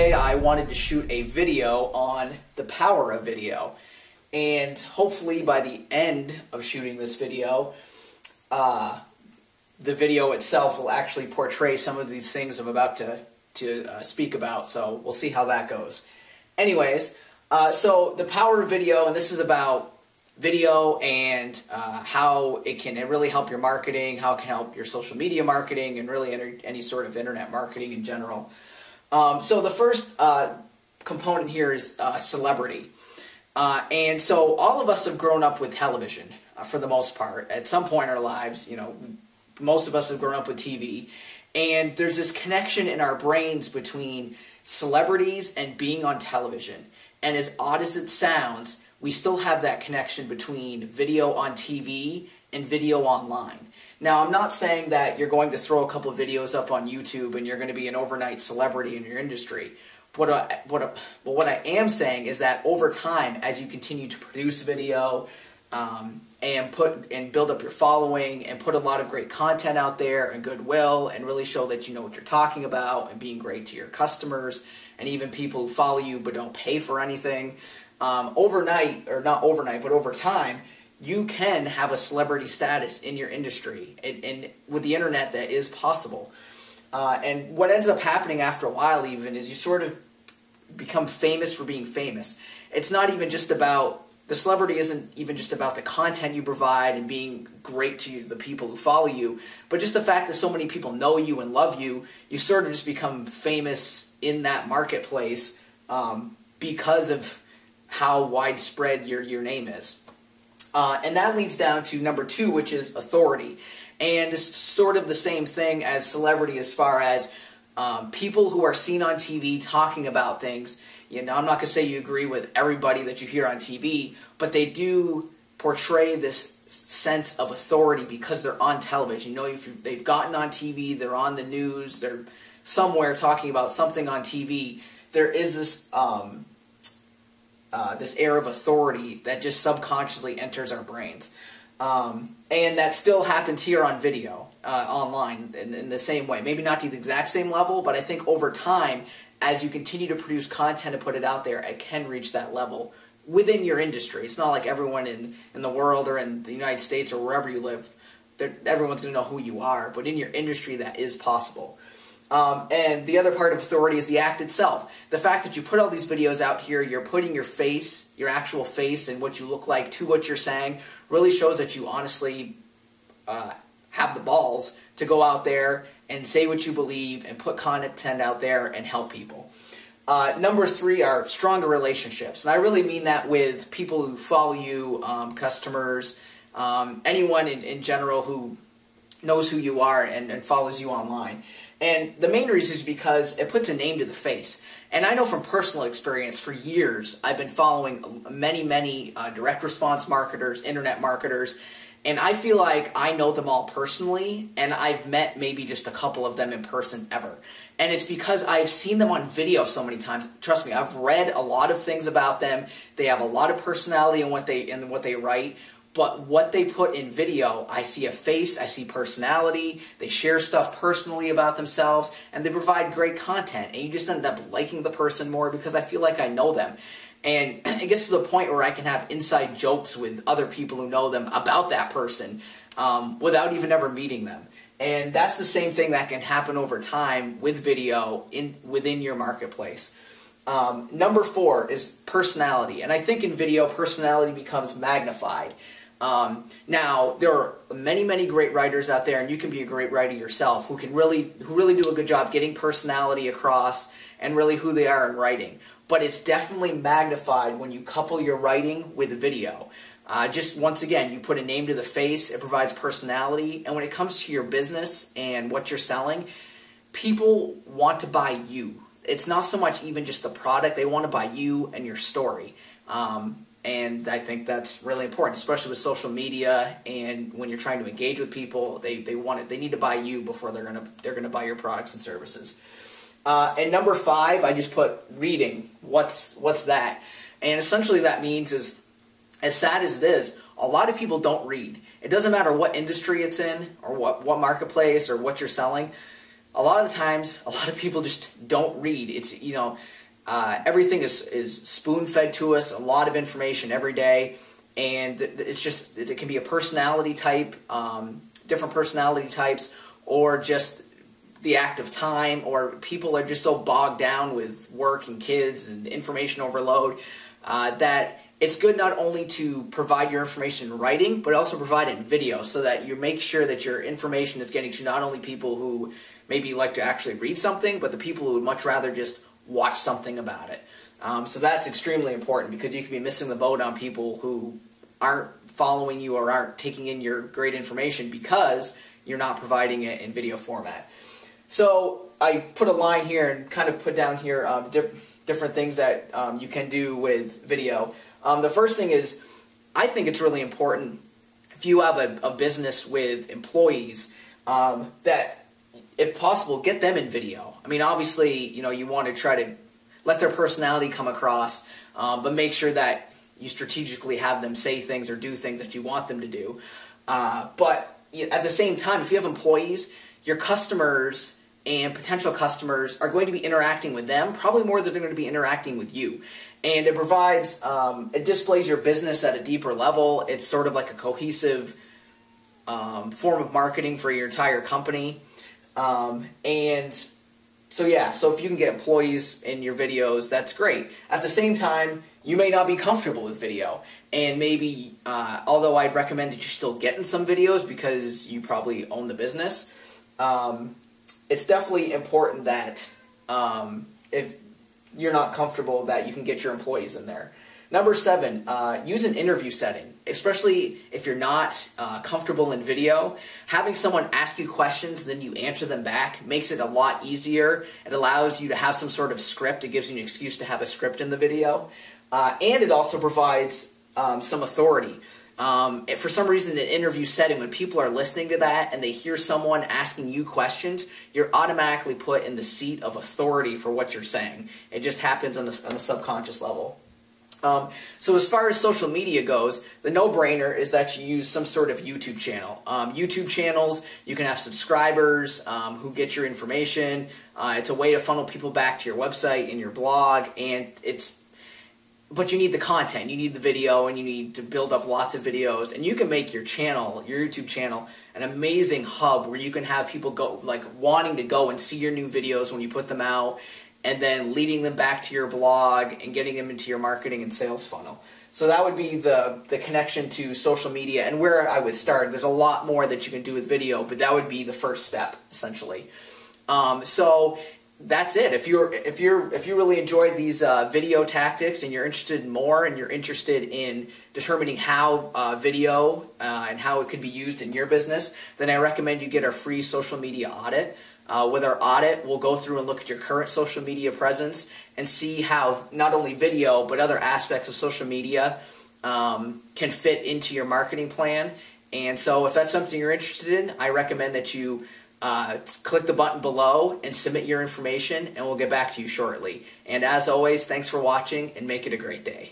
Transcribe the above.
today I wanted to shoot a video on the power of video. And hopefully by the end of shooting this video, the video itself will actually portray some of these things I'm about to speak about. So we'll see how that goes. Anyways, so the power of video, and this is about video and how it can really help your marketing, how it can help your social media marketing, and really any sort of internet marketing in general. So the first component here is celebrity. And so all of us have grown up with television for the most part. At some point in our lives, you know, most of us have grown up with TV. And there's this connection in our brains between celebrities and being on television. And as odd as it sounds, we still have that connection between video on TV and video online. Now, I'm not saying that you're going to throw a couple of videos up on YouTube and you're going to be an overnight celebrity in your industry. But what I am saying is that over time, as you continue to produce video and build up your following and put a lot of great content out there and goodwill and really show that you know what you're talking about and being great to your customers and even people who follow you but don't pay for anything, overnight, or not overnight, but over time, you can have a celebrity status in your industry, and with the internet that is possible. And what ends up happening after a while even is you sort of become famous for being famous. It's not even just about, the celebrity isn't even just about the content you provide and being great to the people who follow you, but just the fact that so many people know you and love you, you sort of just become famous in that marketplace because of how widespread your name is. And that leads down to number 2, which is authority. And it's sort of the same thing as celebrity as far as people who are seen on TV talking about things. You know, I'm not going to say you agree with everybody that you hear on TV, but they do portray this sense of authority because they're on television. You know, if they've gotten on TV, they're on the news, they're somewhere talking about something on TV, there is this this air of authority that just subconsciously enters our brains. And that still happens here on video, online, in the same way. Maybe not to the exact same level, but I think over time, as you continue to produce content and put it out there, it can reach that level within your industry. It's not like everyone in the world or in the United States or wherever you live, everyone's going to know who you are, but in your industry that is possible. And the other part of authority is the act itself. The fact that you put all these videos out here, you're putting your face, your actual face and what you look like to what you're saying, really shows that you honestly have the balls to go out there and say what you believe and put content out there and help people. Number 3 are stronger relationships. And I really mean that with people who follow you, customers, anyone in general who knows who you are and follows you online. And the main reason is because it puts a name to the face. And I know from personal experience, for years, I've been following many direct response marketers, internet marketers, and I feel like I know them all personally, and I've met maybe just a couple of them in person ever. And it's because I've seen them on video so many times. Trust me, I've read a lot of things about them. They have a lot of personality in what they write. But what they put in video, I see a face, I see personality, they share stuff personally about themselves, and they provide great content. And you just end up liking the person more because I feel like I know them. And it gets to the point where I can have inside jokes with other people who know them about that person without even ever meeting them. And that's the same thing that can happen over time with video within your marketplace. Number 4 is personality. And I think in video, personality becomes magnified. Now, there are many great writers out there, and you can be a great writer yourself, who really do a good job getting personality across and really who they are in writing. But it's definitely magnified when you couple your writing with video. Just once again, you put a name to the face, it provides personality, and when it comes to your business and what you're selling, people want to buy you. It's not so much even just the product, they want to buy you and your story. And I think that's really important, especially with social media and when you're trying to engage with people. They need to buy you before they're gonna buy your products and services. And number 5, I just put reading. What's that? And essentially that means is, as sad as it is, a lot of people don't read. It doesn't matter what industry it's in or what marketplace or what you're selling. a lot of the times, a lot of people just don't read. It's, everything is spoon-fed to us, a lot of information every day, and it can be a personality type, different personality types, or just the act of time, or people are just so bogged down with work and kids and information overload that it's good not only to provide your information in writing, but also provide it in video, so that you make sure that your information is getting to not only people who maybe like to actually read something, but the people who would much rather just watch something about it. So that's extremely important, because you could be missing the boat on people who aren't following you or aren't taking in your great information because you're not providing it in video format. So I put a line here and kind of put down here different things that you can do with video. The first thing is, I think it's really important if you have a business with employees that, if possible, get them in video. I mean, obviously, you want to try to let their personality come across, but make sure that you strategically have them say things or do things that you want them to do. But at the same time, if you have employees, your customers and potential customers are going to be interacting with them probably more than they're going to be interacting with you. And it provides, it displays your business at a deeper level. It's sort of like a cohesive form of marketing for your entire company. And so if you can get employees in your videos, that's great. At the same time, you may not be comfortable with video, and maybe, although I'd recommend that you still get in some videos because you probably own the business, it's definitely important that if you're not comfortable, that you can get your employees in there. Number 7, use an interview setting. Especially if you're not comfortable in video, having someone ask you questions, then you answer them back, makes it a lot easier. It allows you to have some sort of script. It gives you an excuse to have a script in the video. And it also provides some authority. If for some reason in an interview setting, when people are listening to that and they hear someone asking you questions, you're automatically put in the seat of authority for what you're saying. It just happens on a subconscious level. So as far as social media goes, the no-brainer is that you use some sort of YouTube channel. YouTube channels, you can have subscribers who get your information. It's a way to funnel people back to your website and your blog, but you need the content, you need the video, and you need to build up lots of videos. And you can make your channel, your YouTube channel, an amazing hub where you can have people go, wanting to go and see your new videos when you put them out, and then leading them back to your blog and getting them into your marketing and sales funnel. So that would be the connection to social media and where I would start. There's a lot more that you can do with video, but that would be the first step, essentially. So that's it. If you really enjoyed these video tactics and you're interested in more, and you're interested in determining how video and how it could be used in your business, then I recommend you get our free social media audit. With our audit, we'll go through and look at your current social media presence and see how not only video but other aspects of social media can fit into your marketing plan. And so if that's something you're interested in, I recommend that you click the button below and submit your information, and we'll get back to you shortly. And as always, thanks for watching, and make it a great day.